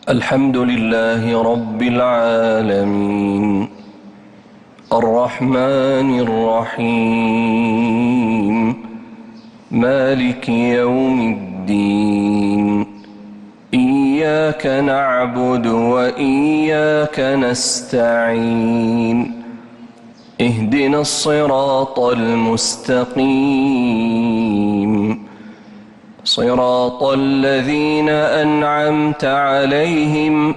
الحمد لله رب العالمين الرحمن الرحيم مالك يوم الدين إياك نعبد وإياك نستعين اهدنا الصراط المستقيم صراط الذين أنعمت عليهم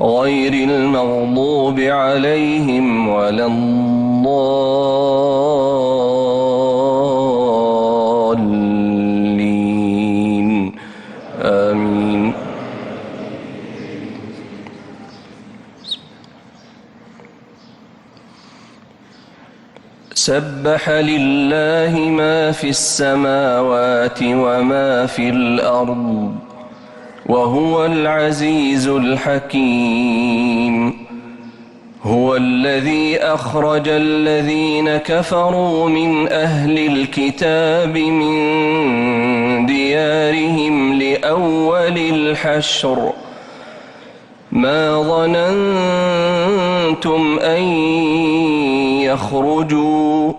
غير المغضوب عليهم ولا الضالين آمين. سبح لله ما في السماوات وما في الأرض وهو العزيز الحكيم. هو الذي أخرج الذين كفروا من أهل الكتاب من ديارهم لأول الحشر ما ظننتم أن يخرجوا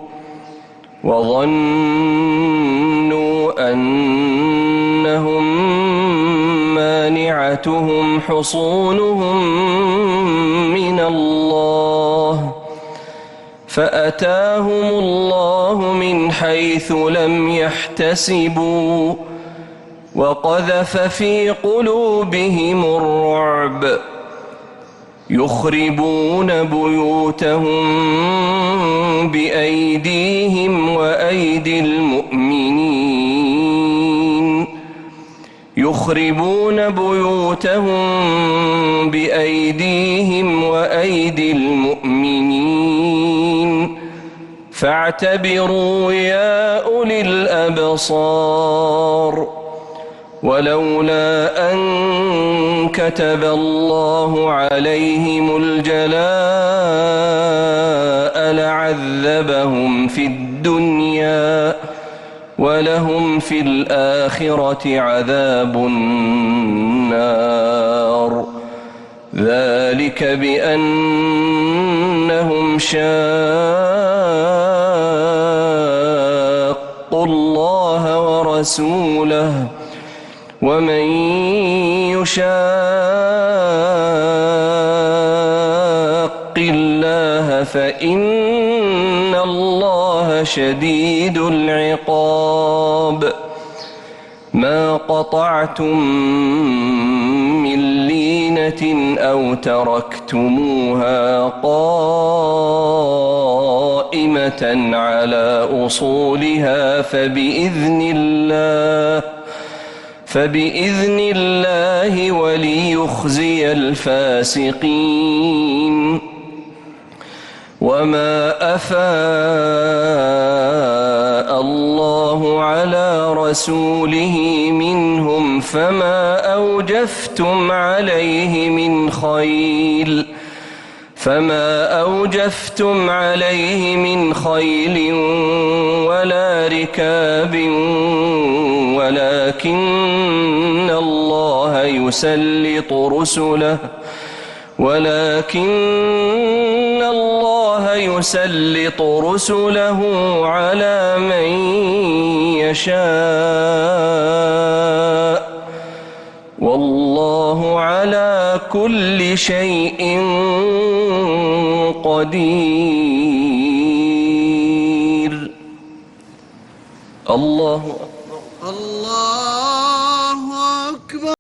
وظنوا أنهم مانعتهم حصونهم من الله فأتاهم الله من حيث لم يحتسبوا وقذف في قلوبهم الرعب يخربون بيوتهم بأيديهم وأيدي المؤمنين يخربون بيوتهم بأيديهم وأيدي المؤمنين فاعتبروا يا أولي الأبصار. ولولا أن كتب الله عليهم الجلاء لعذبهم في الدنيا ولهم في الآخرة عذاب النار ذلك بأنهم شاقوا الله ورسوله ومن يشاق الله فإن الله شديد العقاب. ما قطعتم من لينة أو تركتموها قائمة على أصولها فبإذن الله وليخزي الفاسقين. وما أفاء الله على رسوله منهم فما أوجفتم عليه من خيل ولا ركاب ولكن الله يسلط رسله على من يشاء والله على كل شيء قدير. الله أكبر. الله